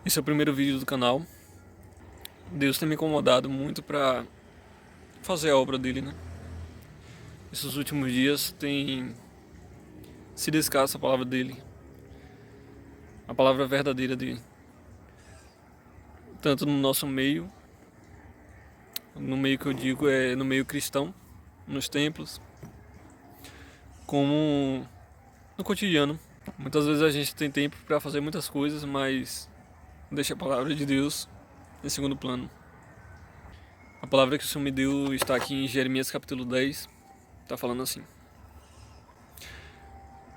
Esse é o primeiro vídeo do canal. Deus tem me incomodado muito para fazer a obra dele, né? Esses últimos dias tem sido escassa a palavra dele, a palavra verdadeira dele, tanto no nosso meio, no meio que eu digo é no meio cristão, nos templos, como no cotidiano. Muitas vezes a gente tem tempo para fazer muitas coisas, mas deixa a palavra de Deus em segundo plano. A palavra que o Senhor me deu está aqui em Jeremias capítulo 10, está falando assim: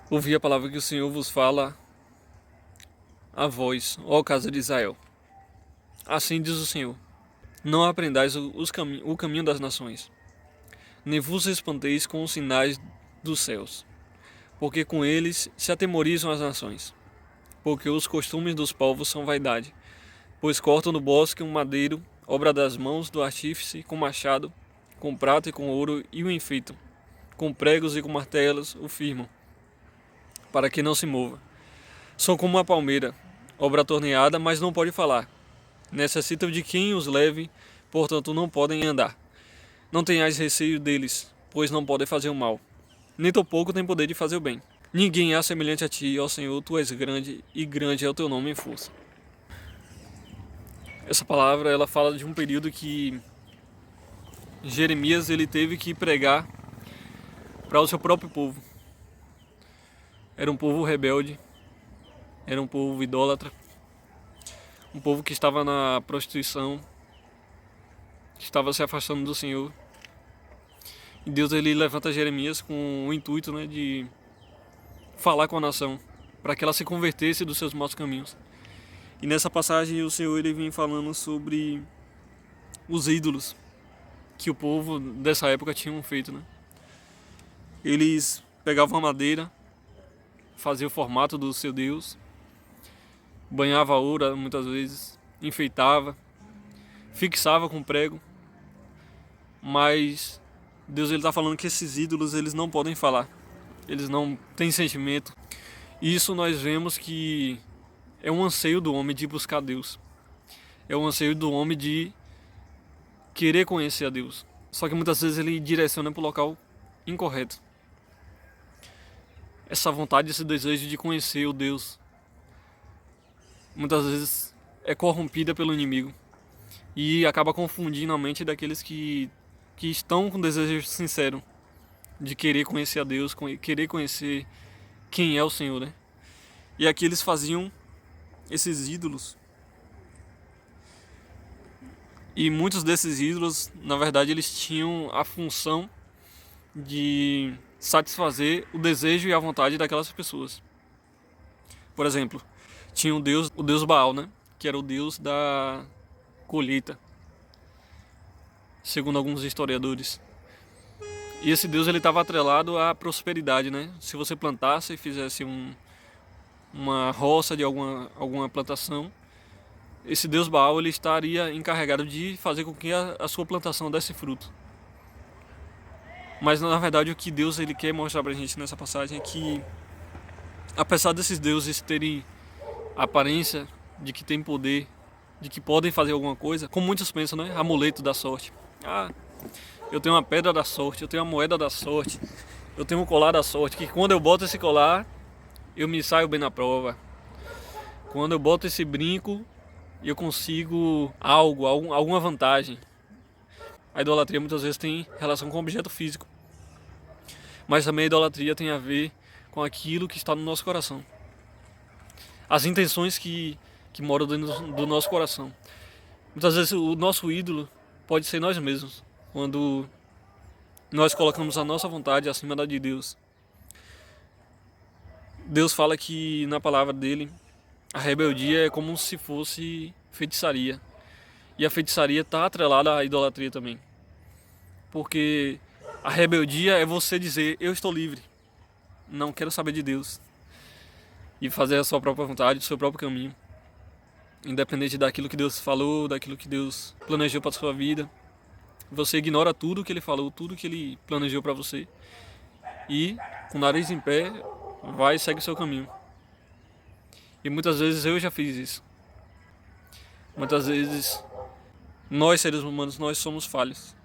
ouvi a palavra que o Senhor vos fala a vós, ó casa de Israel. Assim diz o Senhor: não aprendais o caminho das nações, nem vos espanteis com os sinais dos céus, porque com eles se atemorizam as nações. Porque os costumes dos povos são vaidade, pois cortam no bosque um madeiro, obra das mãos do artífice, com machado, com prata e com ouro, e o enfeitam, com pregos e com martelos o firmam, para que não se mova. São como uma palmeira, obra torneada, mas não pode falar. Necessitam de quem os leve, portanto não podem andar. Não tenhais receio deles, pois não podem fazer o mal, nem tampouco têm poder de fazer o bem. Ninguém há semelhante a ti, ó Senhor, tu és grande, e grande é o teu nome em força. Essa palavra ela fala de um período que Jeremias ele teve que pregar para o seu próprio povo. Era um povo rebelde, era um povo idólatra, um povo que estava na prostituição, que estava se afastando do Senhor. E Deus ele levanta Jeremias com o intuito, né, de falar com a nação, para que ela se convertesse dos seus maus caminhos. E nessa passagem o Senhor ele vem falando sobre os ídolos que o povo dessa época tinham feito, né? Eles pegavam a madeira, faziam o formato do seu Deus, banhava a ouro muitas vezes, enfeitava, fixava com prego, mas Deus ele está falando que esses ídolos eles não podem falar, eles não têm sentimento. E isso nós vemos que é um anseio do homem de buscar Deus, é um anseio do homem de querer conhecer a Deus. Só que muitas vezes ele direciona para o local incorreto. Essa vontade, esse desejo de conhecer o Deus, muitas vezes é corrompida pelo inimigo e acaba confundindo a mente daqueles que estão com desejo sincero de querer conhecer a Deus, querer conhecer quem é o Senhor, né? E aqui eles faziam esses ídolos. E muitos desses ídolos, na verdade, eles tinham a função de satisfazer o desejo e a vontade daquelas pessoas. Por exemplo, tinha o deus Baal, né? Que era o deus da colheita, segundo alguns historiadores. E esse deus ele estava atrelado à prosperidade, né? Se você plantasse e fizesse uma roça de alguma plantação, esse deus Baal ele estaria encarregado de fazer com que a sua plantação desse fruto. Mas na verdade o que Deus ele quer mostrar pra gente nessa passagem é que, apesar desses deuses terem a aparência de que tem poder, de que podem fazer alguma coisa, como muitos pensam, né? Amuleto da sorte. Ah, eu tenho uma pedra da sorte, eu tenho uma moeda da sorte, eu tenho um colar da sorte, que quando eu boto esse colar, eu me saio bem na prova. Quando eu boto esse brinco, eu consigo alguma vantagem. A idolatria muitas vezes tem relação com o objeto físico, mas também a idolatria tem a ver com aquilo que está no nosso coração. As intenções que moram dentro do nosso coração. Muitas vezes o nosso ídolo pode ser nós mesmos, quando nós colocamos a nossa vontade acima da de Deus. Deus fala que na palavra dele, a rebeldia é como se fosse feitiçaria. E a feitiçaria está atrelada à idolatria também. Porque a rebeldia é você dizer, eu estou livre, não quero saber de Deus. E fazer a sua própria vontade, o seu próprio caminho. Independente daquilo que Deus falou, daquilo que Deus planejou para a sua vida. Você ignora tudo que Ele falou, tudo que Ele planejou para você. E, com o nariz em pé, vai e segue o seu caminho. E muitas vezes eu já fiz isso. Muitas vezes nós, seres humanos, nós somos falhos.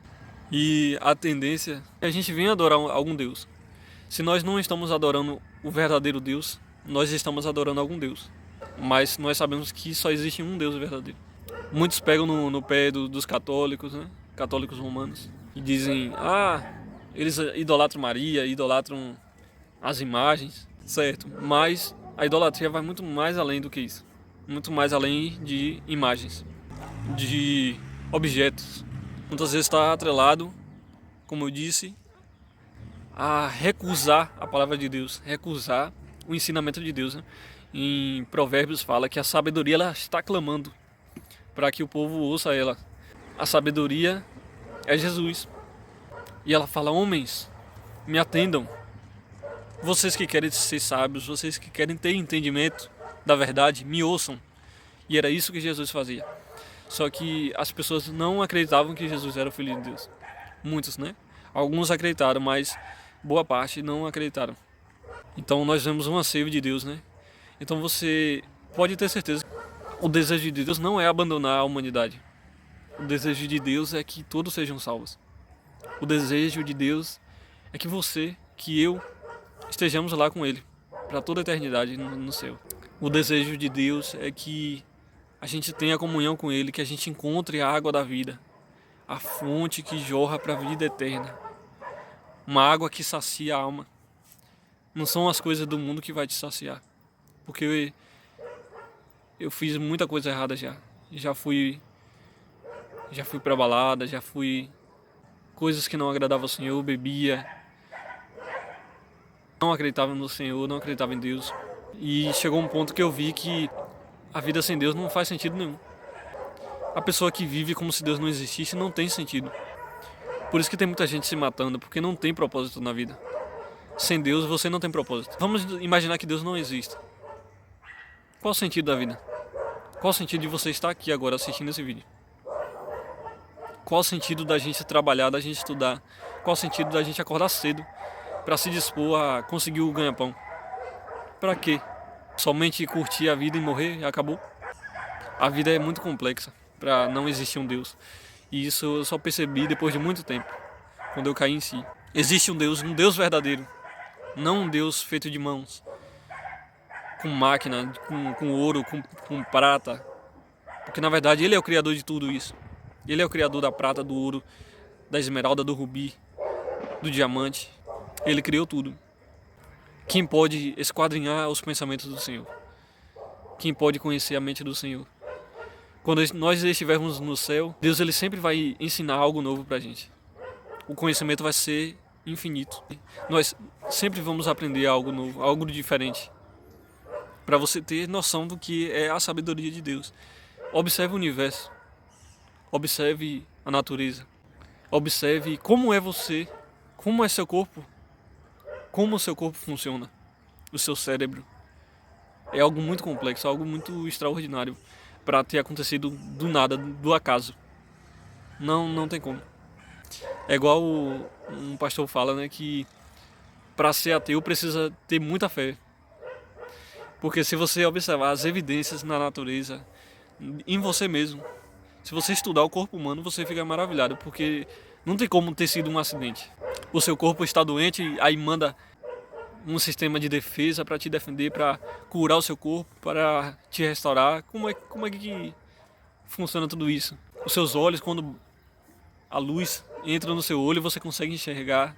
E a tendência é a gente vir adorar algum Deus. Se nós não estamos adorando o verdadeiro Deus, nós estamos adorando algum Deus. Mas nós sabemos que só existe um Deus verdadeiro. Muitos pegam no pé dos católicos, né? Católicos romanos, e dizem: eles idolatram Maria, idolatram as imagens, certo? Mas a idolatria vai muito mais além do que isso. Muito mais além de imagens, de objetos. Muitas vezes está atrelado, como eu disse, a recusar a palavra de Deus, recusar o ensinamento de Deus, né? Em Provérbios fala que a sabedoria ela está clamando para que o povo ouça ela. A sabedoria é Jesus. E ela fala: homens, me atendam. Vocês que querem ser sábios, vocês que querem ter entendimento da verdade, me ouçam. E era isso que Jesus fazia. Só que as pessoas não acreditavam que Jesus era o Filho de Deus. Muitos, né? Alguns acreditaram, mas boa parte não acreditaram. Então nós vemos um anseio de Deus, né? Então você pode ter certeza que o desejo de Deus não é abandonar a humanidade. O desejo de Deus é que todos sejam salvos. O desejo de Deus é que você, que eu, estejamos lá com Ele, para toda a eternidade no céu. O desejo de Deus é que a gente tenha comunhão com Ele, que a gente encontre a água da vida, a fonte que jorra para a vida eterna. Uma água que sacia a alma. Não são as coisas do mundo que vai te saciar. Porque eu fiz muita coisa errada já. Já fui pra balada, já fui coisas que não agradavam ao Senhor, bebia. Não acreditava no Senhor, não acreditava em Deus. E chegou um ponto que eu vi que a vida sem Deus não faz sentido nenhum. A pessoa que vive como se Deus não existisse não tem sentido. Por isso que tem muita gente se matando, porque não tem propósito na vida. Sem Deus você não tem propósito. Vamos imaginar que Deus não existe. Qual o sentido da vida? Qual o sentido de você estar aqui agora assistindo esse vídeo? Qual o sentido da gente trabalhar, da gente estudar? Qual o sentido da gente acordar cedo para se dispor a conseguir o ganha-pão? Para quê? Somente curtir a vida e morrer e acabou? A vida é muito complexa para não existir um Deus. E isso eu só percebi depois de muito tempo, quando eu caí em si. Existe um Deus verdadeiro. Não um Deus feito de mãos, com máquina, com ouro, com prata. Porque na verdade Ele é o criador de tudo isso. Ele é o criador da prata, do ouro, da esmeralda, do rubi, do diamante. Ele criou tudo. Quem pode esquadrinhar os pensamentos do Senhor? Quem pode conhecer a mente do Senhor? Quando nós estivermos no céu, Deus ele sempre vai ensinar algo novo pra gente. O conhecimento vai ser infinito. Nós sempre vamos aprender algo novo, algo diferente. Para você ter noção do que é a sabedoria de Deus. Observe o universo. Observe a natureza. Observe como é você, como é seu corpo, como o seu corpo funciona, o seu cérebro. É algo muito complexo, algo muito extraordinário para ter acontecido do nada, do acaso. Não tem como. É igual um pastor fala, né, que para ser ateu precisa ter muita fé. Porque se você observar as evidências na natureza, em você mesmo, se você estudar o corpo humano, você fica maravilhado, porque não tem como ter sido um acidente. O seu corpo está doente, aí manda um sistema de defesa para te defender, para curar o seu corpo, para te restaurar. Como é que funciona tudo isso? Os seus olhos, quando a luz entra no seu olho, você consegue enxergar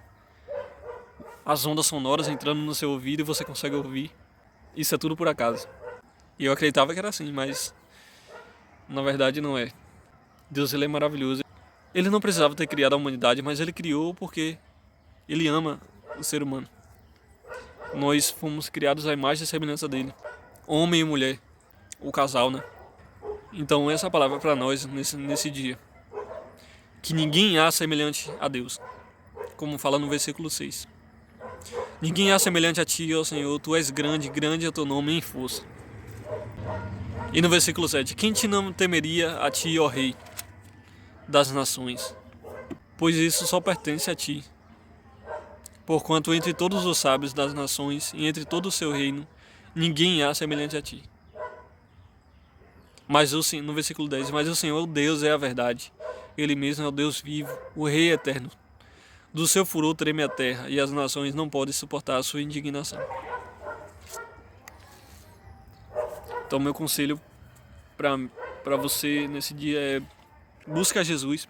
as ondas sonoras entrando no seu ouvido e você consegue ouvir. Isso é tudo por acaso. E eu acreditava que era assim, mas na verdade não é. Deus ele é maravilhoso. Ele não precisava ter criado a humanidade, mas ele criou porque ele ama o ser humano. Nós fomos criados à imagem e semelhança dele. Homem e mulher. O casal, né? Então essa é a palavra para nós nesse dia. Que ninguém há semelhante a Deus. Como fala no versículo 6. Ninguém há semelhante a ti, ó Senhor. Tu és grande, grande é o teu nome em força. E no versículo 7. Quem te não temeria a ti, ó Rei das nações? Pois isso só pertence a ti. Porquanto entre todos os sábios das nações e entre todo o seu reino, ninguém há semelhante a ti. Mas no versículo 10, mas o Senhor Deus é a verdade. Ele mesmo é o Deus vivo, o Rei eterno. Do seu furor treme a terra, e as nações não podem suportar a sua indignação. Então, meu conselho para você nesse dia é: busca Jesus,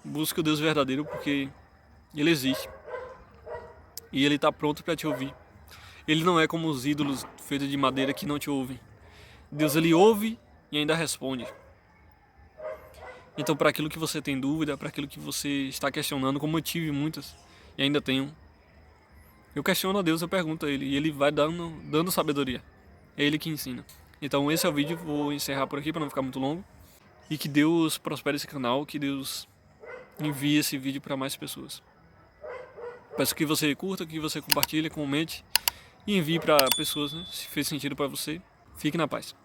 busca o Deus verdadeiro, porque Ele existe e Ele está pronto para te ouvir. Ele não é como os ídolos feitos de madeira que não te ouvem. Deus, Ele ouve e ainda responde. Então, para aquilo que você tem dúvida, para aquilo que você está questionando, como eu tive muitas e ainda tenho, eu questiono a Deus, eu pergunto a Ele, e Ele vai dando sabedoria. É Ele que ensina. Então, esse é o vídeo, vou encerrar por aqui para não ficar muito longo. E que Deus prospere esse canal, que Deus envie esse vídeo para mais pessoas. Peço que você curta, que você compartilhe, comente e envie para pessoas, né, se fez sentido para você. Fique na paz.